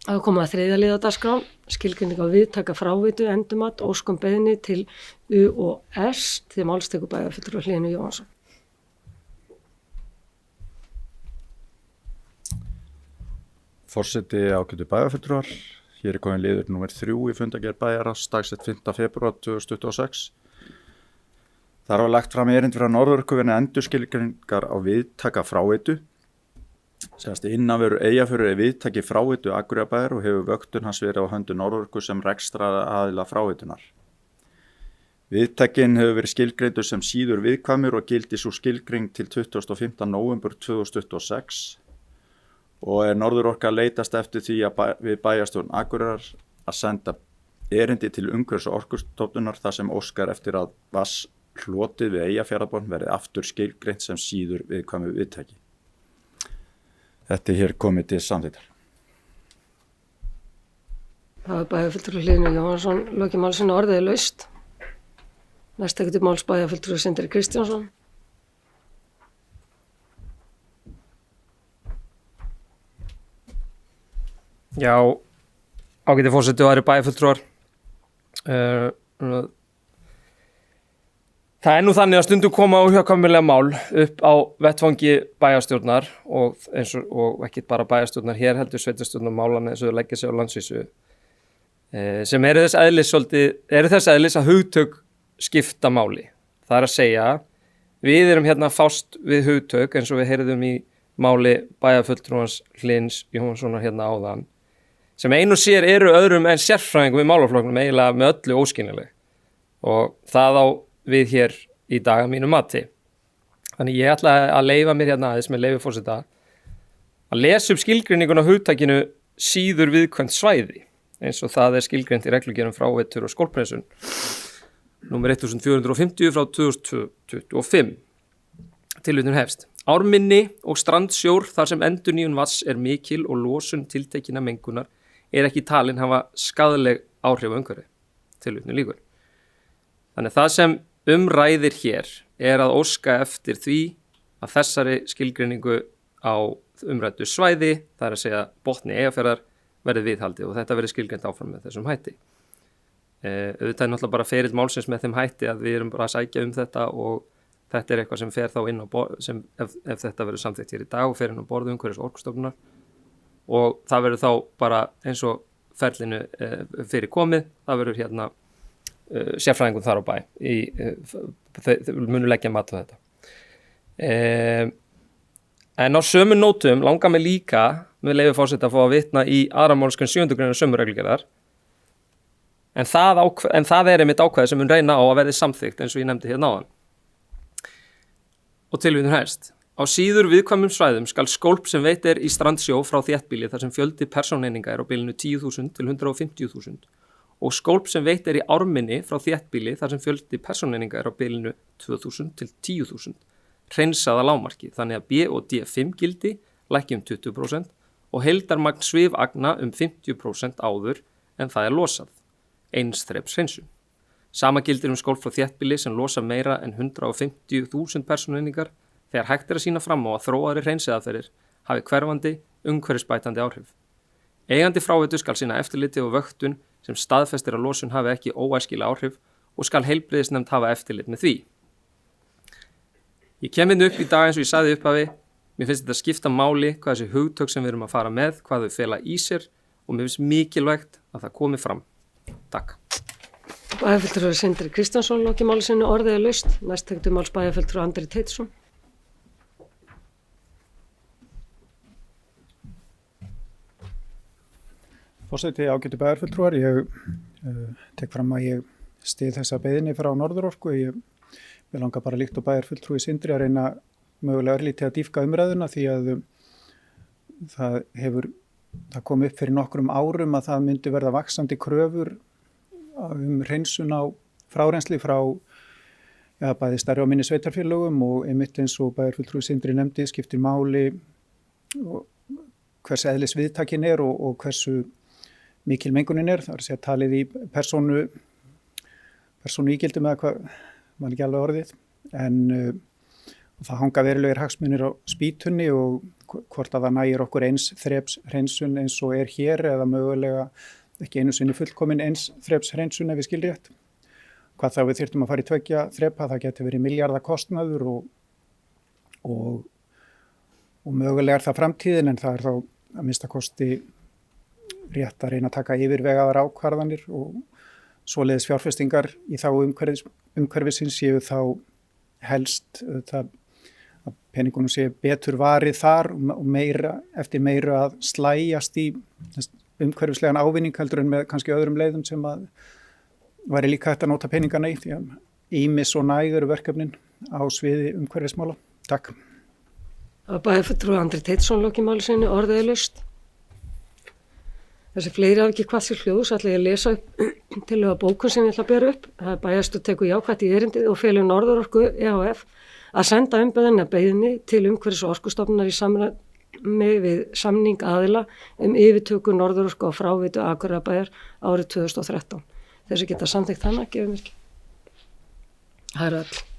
Að koma að þriðja lið á dagskrá, skilgreining á viðtaka fráveitu, endurmat, óskum beiðni til U og S til málsteku bæjarfulltrúa Hlynur Jóhannsson. Forseti ágætu bæjarfulltrúar, hér komin liður númer 3 í fundargerð bæjarráðs dagsett 5. febrúar 2026. Þar var lagt fram erindi frá Norðurorku vegna endurskilgreiningar á viðtaka fráveitu. Sérst innanverur Eyjafjörður viðtaki fráveitu Akureyrarbæjar og hefur vöktun hans verið á höndu Norðurorku sem rekstraraðila fráveitunar. Viðtakin hefur verið skilgreindur sem síður viðkvæmur og gildi sú skilgreining til 25. nóvember 2026 og Norðurorka leitast eftir því við bæjarstjórn Akureyrar að senda erindi til Umhverfis- og Orkustofnunar þar sem óskar eftir að vatnshlotið við Eyjafjarðarbotn verði aftur skilgreint sem síður viðkvæmu viðtaki. Þetta hér komið til samþykktar. Það bæjarfulltrúi Hlynur Jóhannsson lokið málsins orðið laust. Næst tekur til máls bæjarfulltrúi Sindri Kristjánsson. Já, ágæti forseti og aðrir bæjarfulltrúar. Það nú þannig að stundum koma óhjákvæmilega mál upp á vettvangi bæjarstjórnar og ekki bara bæjarstjórnar hér heldur sveitarstjórnar málanna eins og þau leggja sig á landsvísu sem eru þess eðlis að hugtök skipta máli. Það að segja, við erum hérna að fást við hugtök eins og við heyrðum í máli bæjarfulltrúans Hlyns Jóhannssonar hérna áðan sem einu sér eru öðrum en sérfræðingum í málaflokknum eiginlega með öllu óskiljanleg og það á við hér í dag að mínu mati. Þannig ég ætla að leyfa mér hérna aðeins með leyfi forseta að lesa upp skilgreininguna á hugtakinu síður viðkvæmt svæði eins og það skilgreint í reglugerðum fráveitur og skólprensun númer 1450 frá 2025. Tilvitnun hefst. Árminni og strandsjór þar sem endurnýjun vatns mikil og losun tiltekinna mengunar ekki talin hafa skaðleg áhrif á umhverfi. Tilvitnun lýkur. Þannig það sem ræðir hér að óska eftir því að þessari skilgreiningu á umræddu svæði, það að segja botni Eyjafjarðar, verði viðhaldið og þetta verði skilgreint áfram með þessum hætti. Auðvitað náttúrulega bara ferill málsins með þeim hætti að við erum bara að sækja þetta og þetta eitthvað sem fer þá inn á sem ef þetta verður samþykkt hér í dag og fer inn á borð Umhverfis- og Orkustofnunar og það verður þá bara eins og ferlinu fyrir komið, það verður hérna sérfræðingum þar á bæ þau munu leggja mat á þetta en á sömu nótum langar mig líka með leyfi forseta að fá að vitna í 2. málsgrein 7. greinar sömu reglugerðar en það einmitt ákvæði sem mun reyna á að verði samþykkt eins og ég nefndi hérna áðan og tilvitnun hefst. Á síður viðkvæmum svæðum skal skólp sem veitt í strandsjó frá þéttbýli þar sem fjöldi persónueininga á bilinu 10.000 til 150.000 og skólp sem veitt í árminni frá þéttbýli þar sem fjöldi persónueininga á bilinu 2.000 til 10.000 hreinsað að lágmarki þannig að B og D5 gildi lækki 20% og heildarmagn svifagna 50% áður en það losað. Einsþreps hreinsun. Sama gildir skólp frá þéttbýli sem losa meira en 150.000 persónueiningar þegar hægt að sýna fram á að þróaðri hreinsiaðferðir hafi hverfandi umhverfisbætandi áhrif. Eigandi fráveitu skal sýna eftirliti og vöktun sem staðfestir að losun hafi ekki óæskileg áhrif og skal heilbrigðisnefnd hafa eftirlit með því. Ég kem upp í dag eins og ég sagði upphafi, mér finnst þetta skipta máli hvað þessi hugtök sem við erum að fara með, hvað þau fela í sér og mér finnst mikilvægt að það komi fram. Takk. Bæjarfulltrúi Sindri Kristjánsson lokið málsins orðið laust. Næst tekur til máls bæjarfulltrúi Andri Teitsson. Forseti ágætu bæjarfulltrúar, ég tek fram að ég styð þessa beiðni frá Norðurorku. Mér langar bara líkt og bæjarfulltrúi Sindri að reyna mögulega örlítið að dýpka umræðuna því að það kom upp fyrir nokkrum árum að það myndi verða vaxandi kröfur hreinsun á frárensli frá bæði stærri og minni sveitarfélögum og einmitt eins og bæjarfulltrúi Sindri nefndi skiptir máli hvers eðlis viðtakin og hversu mikil mengunin það að segja talið í persónu ígildum eða hvað, maður ekki alveg orðið, en það hanga verulegir hagsmunir á spýtunni og hvort að það nægir okkur eins þreps hreinsun eins og hér eða mögulega ekki einu sinni fullkomin eins þreps hreinsun ef við skil rétt. Hvað þá við þyrftum að fara í 2 þrepa, það geti verið milljarða kostnaður og mögulega það framtíðin en það þá að minnsta kosti rétt að reyna að taka yfirvegaðar ákvarðanir og svoleiðis fjárfestingar í þá umhverfisins séu þá helst það að peningunum sé betur varið þar og eftir meira að slægjast í umhverfislegan ávinning heldur en með kannski öðrum leiðum sem að væri líka hægt að nota peningana í því að ýmis og nægur verkefnin á sviði umhverfismála. Takk. Það var bæjarfulltrúi Andri Teitsson loki máli sinni orðiðlaust. Þessi fleiri hafi ekki hvað sér hljóðs, ætla ég að lesa upp til að bókun sem ég ætla að bera upp. Það er bæjarstjórn tekur jákvætt í erindið og felur Norðurorku EHF að senda beiðni til umhverfis- og orkustofnunar í samræmi við samning aðila yfirtöku Norðurorku á fráveitu Akureyrarbæjar árið 2013. Þessi geta samþykkt hana, gefur mér ekki. Það eru öll.